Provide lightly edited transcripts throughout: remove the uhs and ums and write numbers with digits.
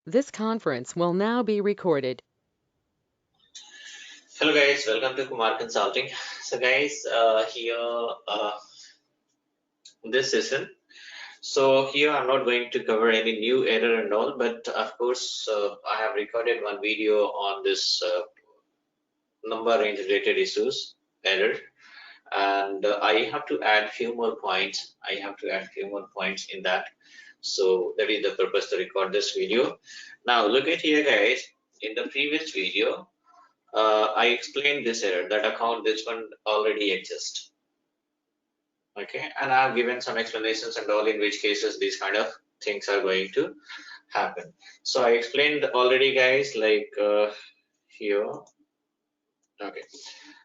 This conference will now be recorded. Hello guys, welcome to Kumar Consulting. So guys, here this session. So here I'm not going to cover any new error and all, but of course I have recorded one video on this number range related issues error, and I have to add few more points. In that. So that is the purpose to record this video. Now look at here guys. In the previous video, I explained this error, that account, this one already exists. Okay, and I've given some explanations and all, in which cases these kind of things are going to happen. So I explained already guys, like here. Okay,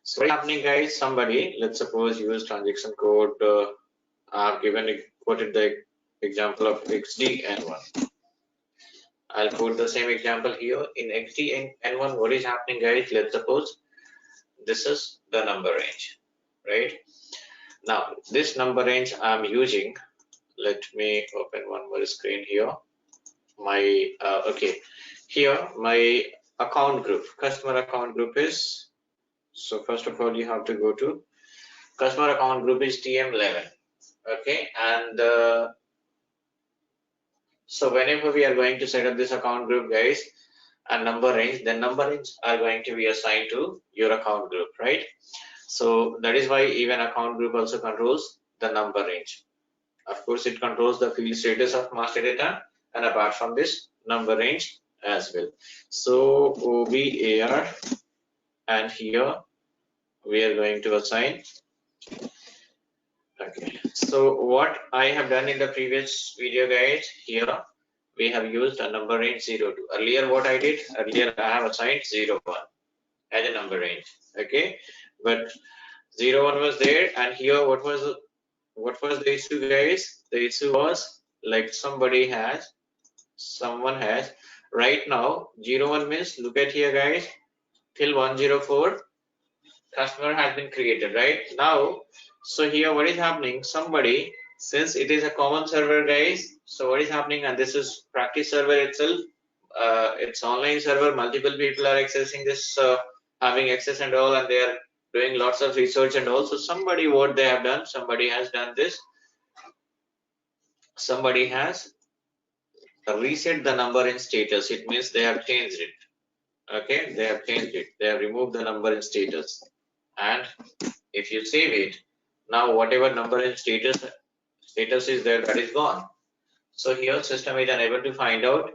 so what's happening guys, somebody, let's suppose, use transaction code. I've quoted the example of XDN1. I'll quote the same example here. In XDN1, what is happening guys, let's suppose this is the number range, right? Now this number range I'm using, let me open one more screen here. My okay, here my account group, customer account group is, so first of all you have to go to customer account group is TM11. Okay, and so whenever we are going to set up this account group guys, and number range, then number range are going to be assigned to your account group, right? So that is why even account group also controls the number range. Of course, it controls the field status of master data, and apart from this, number range as well. So OBAR, and here we are going to assign. Okay, so what I have done in the previous video guys, here we have used a number range 0 to. Earlier what I did, I have assigned 0 1 as a number range. Okay, but 0 1 was there, and here what was the issue guys? The issue was like someone has right now 01 means, look at here guys, till 104 customer has been created right now. So here what is happening, somebody, since it is a common server guys, so what is happening, and this is practice server itself, it's online server, multiple people are accessing this, having access and all, and they are doing lots of research and also somebody, what they have done, somebody has done this, somebody has reset the number in status. It means they have changed it. Okay, they have changed it, they have removed the number in status, and if you save it, now whatever number in status is there, that is gone. So here system is unable to find out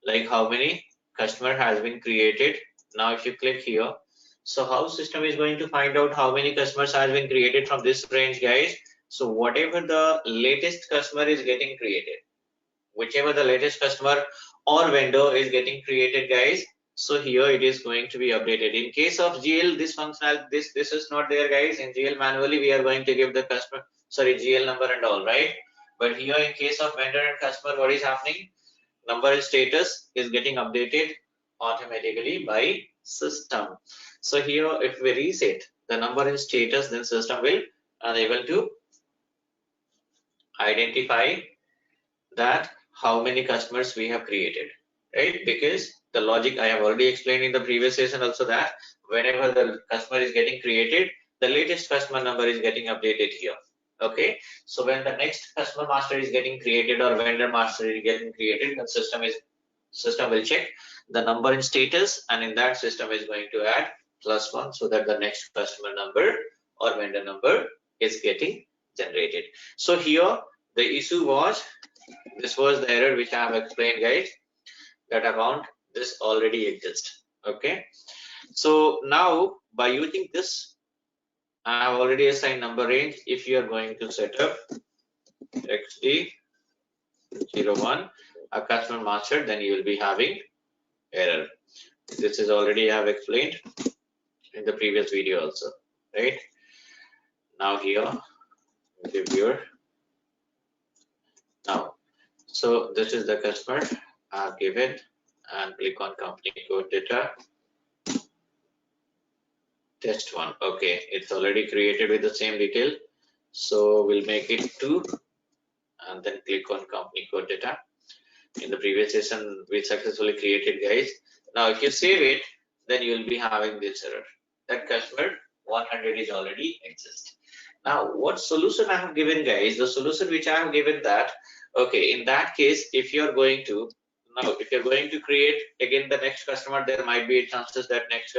like how many customer has been created. Now if you click here, so how system is going to find out how many customers has been created from this range guys? So whatever the latest customer is getting created, whichever the latest customer or vendor is getting created guys, so here it is going to be updated. In case of GL, this functional, this is not there guys. In GL manually we are going to give the customer, sorry, GL number and all, right? But here in case of vendor and customer, what is happening, number and status is getting updated automatically by system. So here if we reset the number and status, then system will unable to identify that how many customers we have created, right? Because the logic I have already explained in the previous session also, that whenever the customer is getting created, the latest customer number is getting updated here. Okay, so when the next customer master is getting created or vendor master is getting created, the system will check the number in status, and in that system is going to add +1, so that the next customer number or vendor number is getting generated. So here the issue was, this was the error which I have explained guys, that account this already exists. Okay, so now by using this, I have already assigned number range. If you are going to set up XD01 a customer master, then you will be having error. This is already I have explained in the previous video also, right? Now here reviewer. Now, so this is the customer I have given, and click on company code data test 1. Okay, it's already created with the same detail, so we'll make it 2 and then click on company code data. in the previous session we successfully created, guys. Now if you save it, then you will be having this error that customer 100 is already exist. Now what solution I have given, guys? The solution which I have given that, okay, in that case, if you're going to create again the next customer, there might be chances that next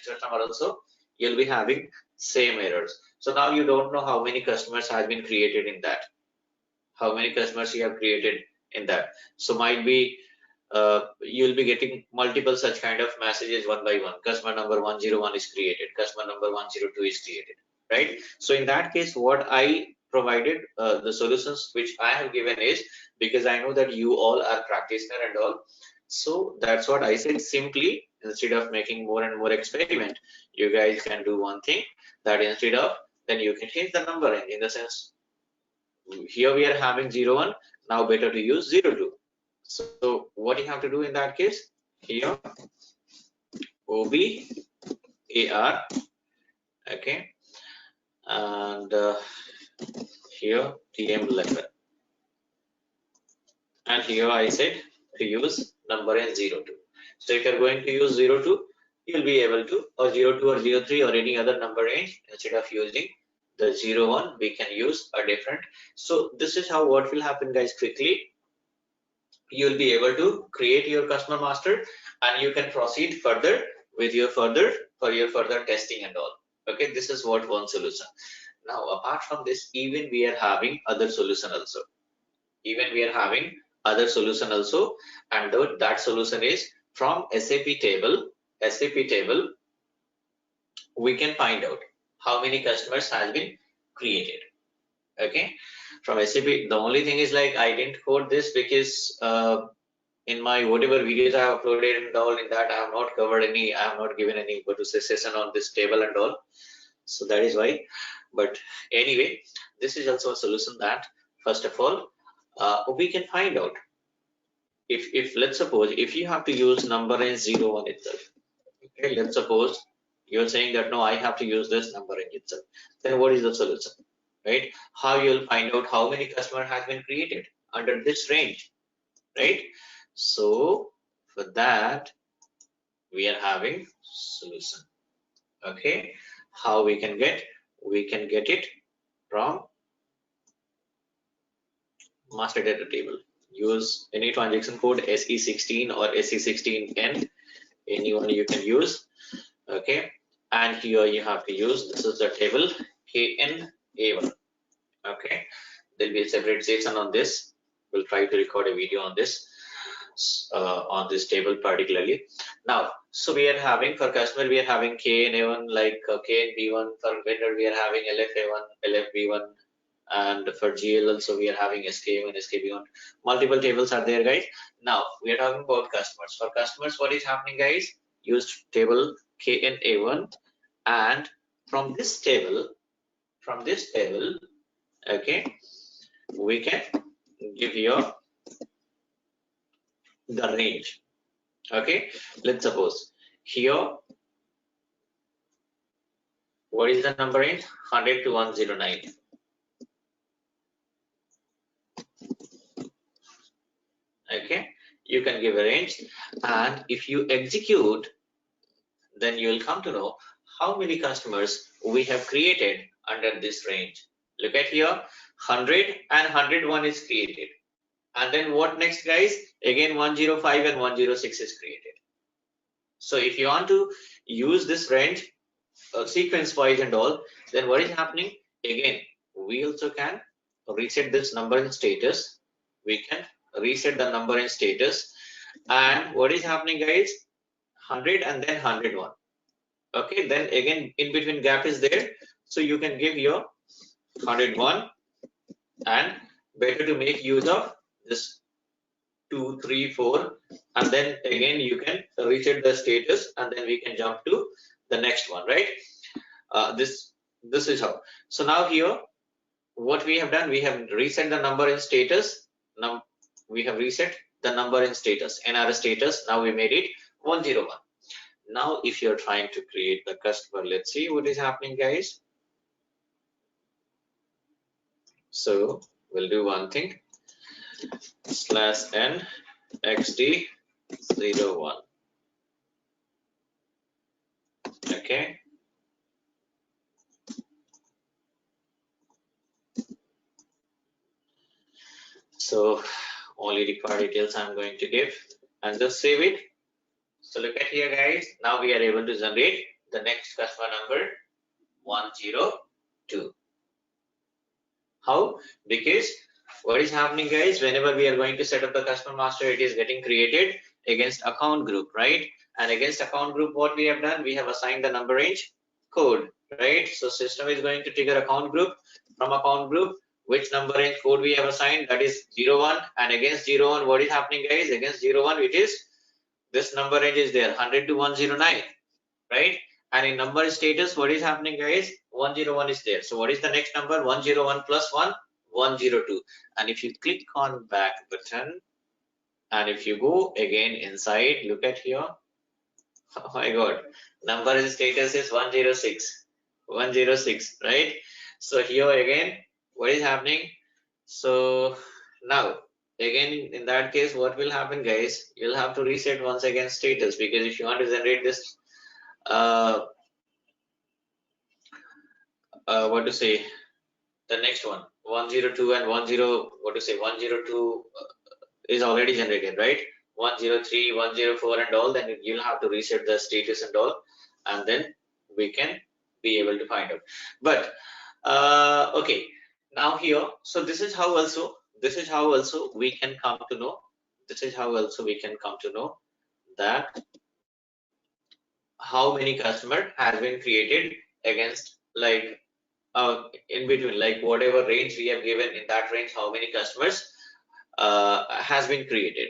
customer also you'll be having same errors. So now you don't know how many customers have been created in that, how many customers you have created in that. So might be you'll be getting multiple such kind of messages one by one. Customer number 101 is created, customer number 102 is created, right? So in that case, what I provided, the solutions which I have given is, because I know that you all are practitioner and all, so that's what I said. Simply, instead of making more and more experiment, you guys can do one thing, that instead of, then you can change the number in the sense, here we are having 01, now better to use 02. So what you have to do in that case, here OBAR, okay, and here TM11, and here I said to use number in 02. So if you're going to use 02, you'll be able to, or 02 or 03 or any other number range, instead of using the 01, we can use a different. So this is how what will happen, guys. Quickly you'll be able to create your customer master, and you can proceed further with your further testing and all. Okay, this is what one solution. Now apart from this, even we are having other solution also. And that solution is from SAP table. We can find out how many customers has been created. Okay, from SAP. The only thing is, like, I didn't code this because in my whatever videos I have uploaded and all, in that I have not covered any, I have not given any session on this table and all, so that is why. But anyway, this is also a solution that, first of all, we can find out if let's suppose if you have to use number in 01 itself. Okay, let's suppose you're saying that no, I have to use this number in itself. Then what is the solution, right? How you'll find out how many customer has been created under this range, right? So for that we are having solution. Okay, how we can get it from master data table. Use any transaction code SE16 or SE16N, anyone you can use. Okay, and here you have to use, this is the table KNA1. Okay, there'll be a separate section on this. We'll try to record a video on this table particularly. Now, so we are having, for customer we are having KNA1, like KNB1. For vendor we are having LFA1, LFB1, and for GL also we are having SKA1, SKB1. Multiple tables are there, guys. Now we are talking about customers. For customers, what is happening, guys? Use table KNA1, and from this table, okay, we can give you the range. Okay, let's suppose here, what is the number range? 100 to 109. Okay, you can give a range, and if you execute, then you will come to know how many customers we have created under this range. Look at here, 100 and 101 is created, and then what next, guys? Again 105 and 106 is created. So if you want to use this range sequence wise and all, then what is happening? Again, we also can reset this number in status. We can reset the number in status, and what is happening, guys? 100 and then 101. Okay, then again in between gap is there, so you can give your 101, and better to make use of this 2, 3, 4, and then again you can reset the status, and then we can jump to the next one, right? This is how. So now here what we have done, we have reset the number in status. Now we have reset the number in status, NR status. Now we made it 101. Now if you're trying to create the customer, let's see what is happening, guys. So we'll do one thing. /n xt01. Okay. So only required details I'm going to give and just save it. So look at here, guys. Now we are able to generate the next customer number 102. How? Because what is happening, guys, whenever we are going to set up the customer master, it is getting created against account group, right? And against account group, what we have done, we have assigned the number range code, right? So system is going to trigger account group. From account group, which number range code we have assigned, that is 01. And against 01, what is happening, guys? Against 01, it is this number range is there, 100 to 109, right? And in number status, what is happening, guys? 101 is there. So what is the next number? 101 plus 1, 102. And if you click on back button, and if you go again inside, look at here. Oh my God, number status is 106, 106, right? So here again, what is happening? So now again, in that case, what will happen, guys? You'll have to reset once again status, because if you want to generate this what to say, the next one 102 and 102 is already generated, right? 103, 104 and all, then you'll have to reset the status and all, and then we can be able to find out. But okay, now here, so this is how also we can come to know, that how many customer has been created against, like in between, like whatever range we have given, in that range how many customers has been created.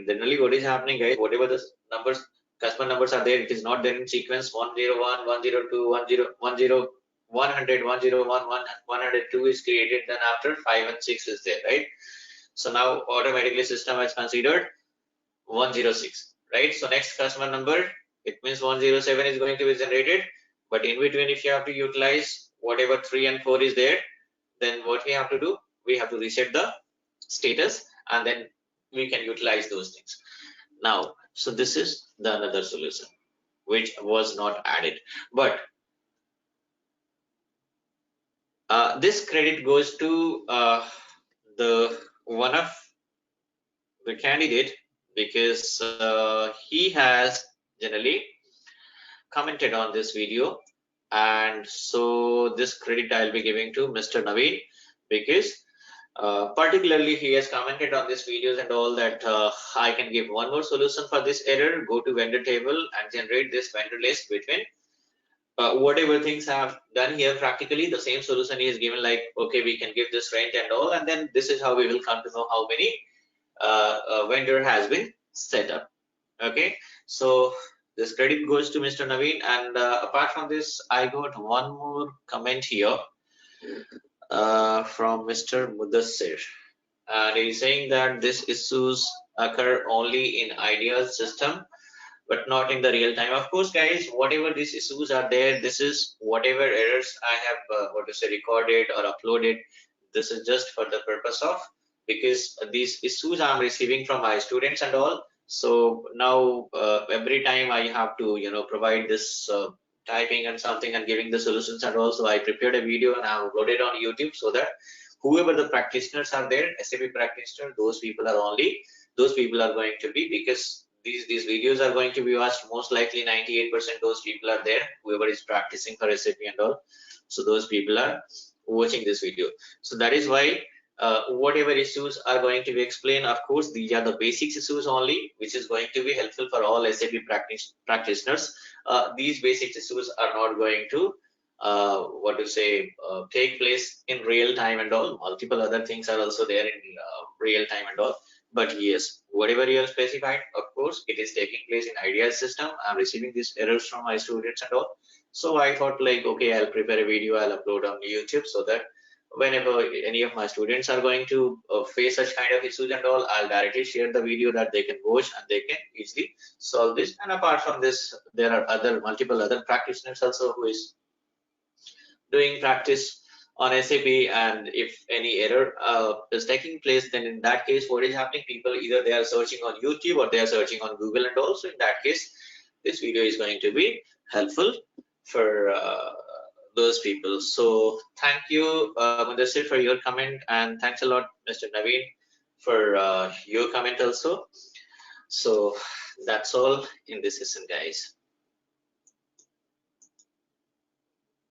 Generally what is happening, guys, whatever the numbers, customer numbers are there, it is not there in sequence. 101, 102, 10, 100, 101, 102 is created, then after 5 and 6 is there, right? So now automatically system has considered 106, right? So next customer number, it means 107 is going to be generated. But in between, if you have to utilize whatever 3 and 4 is there, then what we have to do, we have to reset the status, and then we can utilize those things. Now, so this is the another solution which was not added, but this credit goes to the one of the candidate, because he has generally commented on this video, and so this credit I'll be giving to Mr. Naveen, because particularly he has commented on these videos and all, that I can give one more solution for this error. Go to vendor table and generate this vendor list between whatever things I have done here. Practically the same solution he has given, like, okay, we can give this range and all, and then this is how we will come to know how many vendor has been set up. Okay, so this credit goes to Mr. Naveen. And apart from this, I got one more comment here from Mr. Mudassir, and he's saying that these issues occur only in ideal system but not in the real time. Of course, guys, whatever these issues are there, this is whatever errors I have recorded or uploaded, this is just for the purpose of, because these issues I'm receiving from my students and all. So now every time I have to provide this typing and something and giving the solutions, and also I prepared a video and I have uploaded on YouTube, so that whoever the practitioners are there, SAP practitioner, those people are going to be, because these videos are going to be watched, most likely 98% those people are there, whoever is practicing for SAP and all. So those people are watching this video. So that is why whatever issues are going to be explained, of course these are the basics issues only, which is going to be helpful for all SAP practitioners. These basic issues are not going to take place in real time and all. Multiple other things are also there in real time and all. But yes, whatever you have specified, of course, it is taking place in ideal system. I'm receiving these errors from my students and all. So I thought, like, okay, I'll prepare a video, I'll upload on YouTube, so that whenever any of my students are going to face such kind of issues and all, I'll directly share the video that they can watch and they can easily solve this. And apart from this, there are multiple other practitioners also who is doing practice on SAP, and if any error is taking place, then in that case, what is happening? People either they are searching on YouTube or they are searching on Google, and also in that case, this video is going to be helpful for those people. So thank you, Mudassir, for your comment, and thanks a lot, Mr. Naveen, for your comment also. So that's all in this session, guys.